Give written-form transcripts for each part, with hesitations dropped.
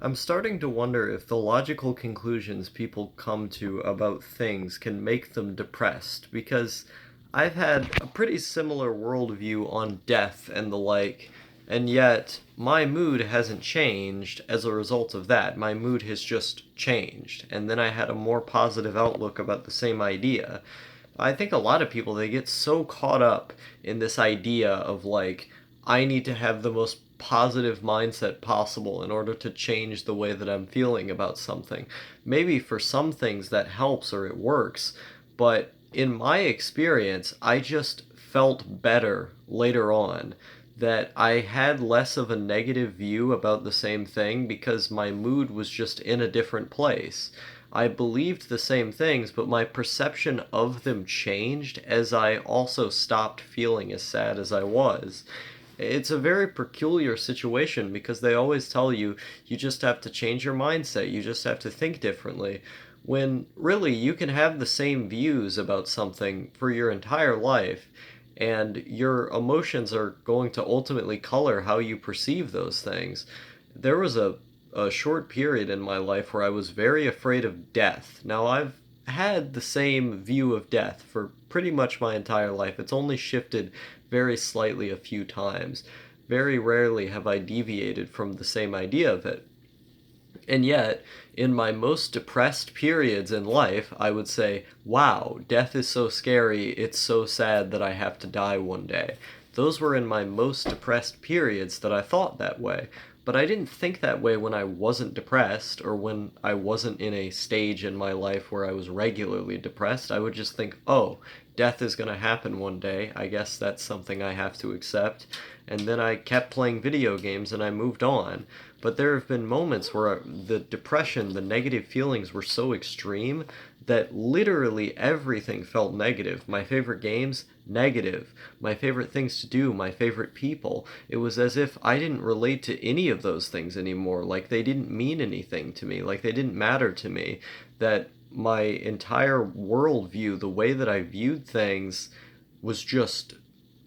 I'm starting to wonder if the logical conclusions people come to about things can make them depressed, because I've had a pretty similar worldview on death and the like, and yet my mood hasn't changed as a result of that. My mood has just changed, and then I had a more positive outlook about the same idea. I think a lot of people, they get so caught up in this idea of like, I need to have the most positive mindset possible in order to change the way that I'm feeling about something. Maybe for some things that helps or it works, but in my experience, I just felt better later on, that I had less of a negative view about the same thing because my mood was just in a different place. I believed the same things, but my perception of them changed as I also stopped feeling as sad as I was. It's a very peculiar situation because they always tell you you just have to change your mindset, you just have to think differently. When really you can have the same views about something for your entire life, and your emotions are going to ultimately color how you perceive those things. There was a short period in my life where I was very afraid of death. Now, I've had the same view of death for pretty much my entire life. It's only shifted very slightly a few times. Very rarely have I deviated from the same idea of it. And yet, in my most depressed periods in life, I would say, wow, death is so scary, it's so sad that I have to die one day. Those were in my most depressed periods that I thought that way. But I didn't think that way when I wasn't depressed or when I wasn't in a stage in my life where I was regularly depressed. I would just think, oh, death is going to happen one day. I guess that's something I have to accept. And then I kept playing video games and I moved on. But there have been moments where the depression, the negative feelings were so extreme that literally everything felt negative. My favorite games, negative. My favorite things to do, my favorite people. It was as if I didn't relate to any of those things anymore. Like they didn't mean anything to me. Like they didn't matter to me. That my entire worldview, the way that I viewed things, was just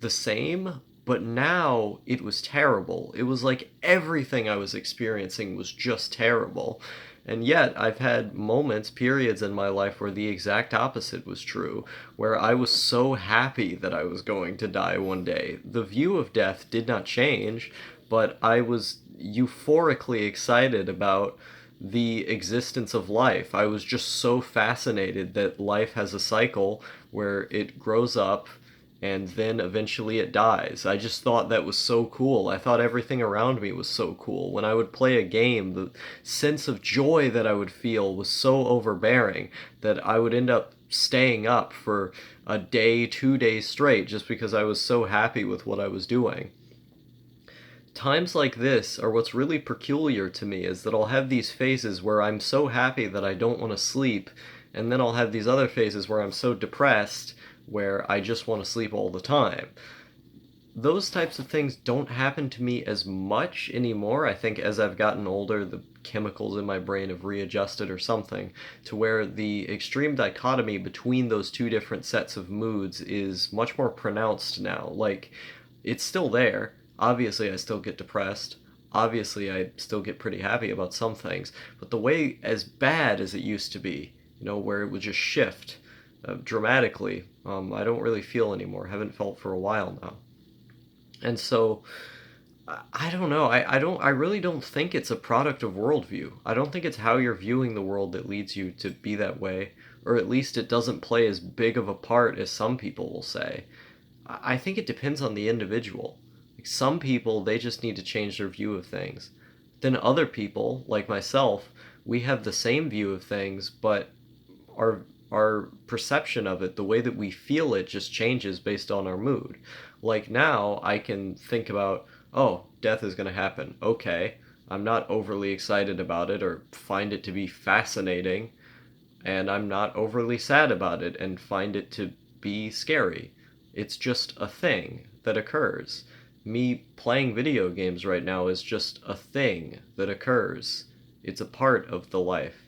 the same, but now it was terrible. It was like everything I was experiencing was just terrible. And yet, I've had moments, periods in my life where the exact opposite was true, where I was so happy that I was going to die one day. The view of death did not change, but I was euphorically excited about the existence of life. I was just so fascinated that life has a cycle where it grows up and then eventually it dies. I just thought that was so cool. I thought everything around me was so cool. When I would play a game, the sense of joy that I would feel was so overbearing that I would end up staying up for a day, 2 days straight just because I was so happy with what I was doing. Times like this are what's really peculiar to me, is that I'll have these phases where I'm so happy that I don't want to sleep, and then I'll have these other phases where I'm so depressed where I just want to sleep all the time. Those types of things don't happen to me as much anymore. I think as I've gotten older, the chemicals in my brain have readjusted or something, to where the extreme dichotomy between those two different sets of moods is much more pronounced now. Like, it's still there. Obviously, I still get depressed. Obviously, I still get pretty happy about some things. But the way as bad as it used to be, where it would just shift dramatically, I don't really feel anymore. Haven't felt for a while now. And so I don't know. I really don't think it's a product of worldview. I don't think it's how you're viewing the world that leads you to be that way, or at least it doesn't play as big of a part as some people will say. I think it depends on the individual. Like some people, they just need to change their view of things. Then other people, like myself, we have the same view of things, but our perception of it, the way that we feel it, just changes based on our mood. Like now, I can think about, oh, death is going to happen. Okay, I'm not overly excited about it or find it to be fascinating, and I'm not overly sad about it and find it to be scary. It's just a thing that occurs. Me playing video games right now is just a thing that occurs. It's a part of the life.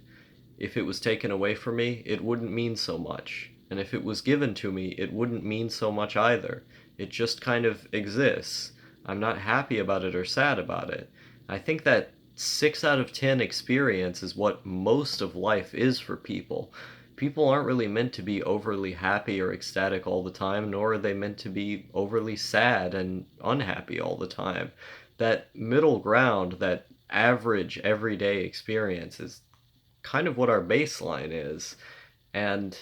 If it was taken away from me, it wouldn't mean so much. And if it was given to me, it wouldn't mean so much either. It just kind of exists. I'm not happy about it or sad about it. I think that 6 out of 10 experience is what most of life is for people. People aren't really meant to be overly happy or ecstatic all the time, nor are they meant to be overly sad and unhappy all the time. That middle ground, that average everyday experience is kind of what our baseline is. And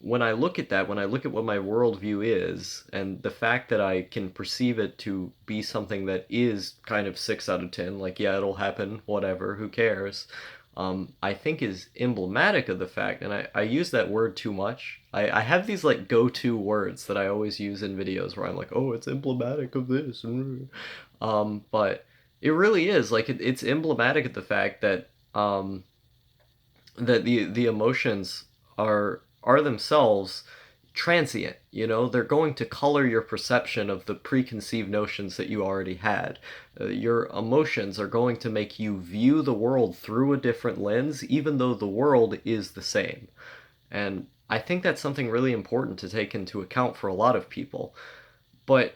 when I look at that, when I look at what my worldview is, and the fact that I can perceive it to be something that is kind of 6 out of 10, like, yeah, it'll happen, whatever, who cares, I think is emblematic of the fact, and I use that word too much. I have these like go-to words that I always use in videos where I'm like, oh, it's emblematic of this. But it really is, like, it's emblematic of the fact that the emotions are themselves transient. They're going to color your perception of the preconceived notions that you already had. Your emotions are going to make you view the world through a different lens, even though the world is the same. And I think that's something really important to take into account for a lot of people. But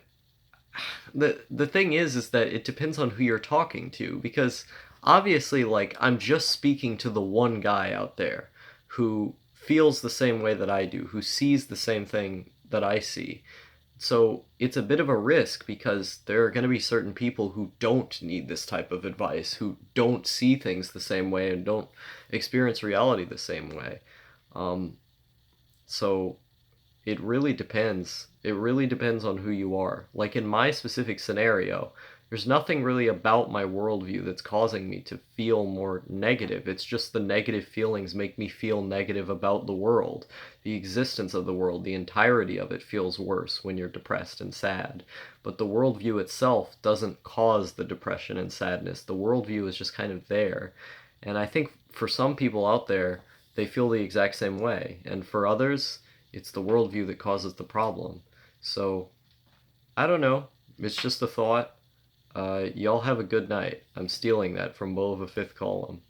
the thing is that it depends on who you're talking to, because obviously, like, I'm just speaking to the one guy out there who feels the same way that I do, who sees the same thing that I see. So it's a bit of a risk because there are going to be certain people who don't need this type of advice, who don't see things the same way and don't experience reality the same way. Um, so it really depends. It really depends on who you are. Like in my specific scenario, there's nothing really about my worldview that's causing me to feel more negative. It's just the negative feelings make me feel negative about the world. The existence of the world, the entirety of it feels worse when you're depressed and sad. But the worldview itself doesn't cause the depression and sadness. The worldview is just kind of there. And I think for some people out there, they feel the exact same way. And for others, it's the worldview that causes the problem. So, I don't know. It's just a thought. Y'all have a good night. I'm stealing that from Beau of a Fifth Column.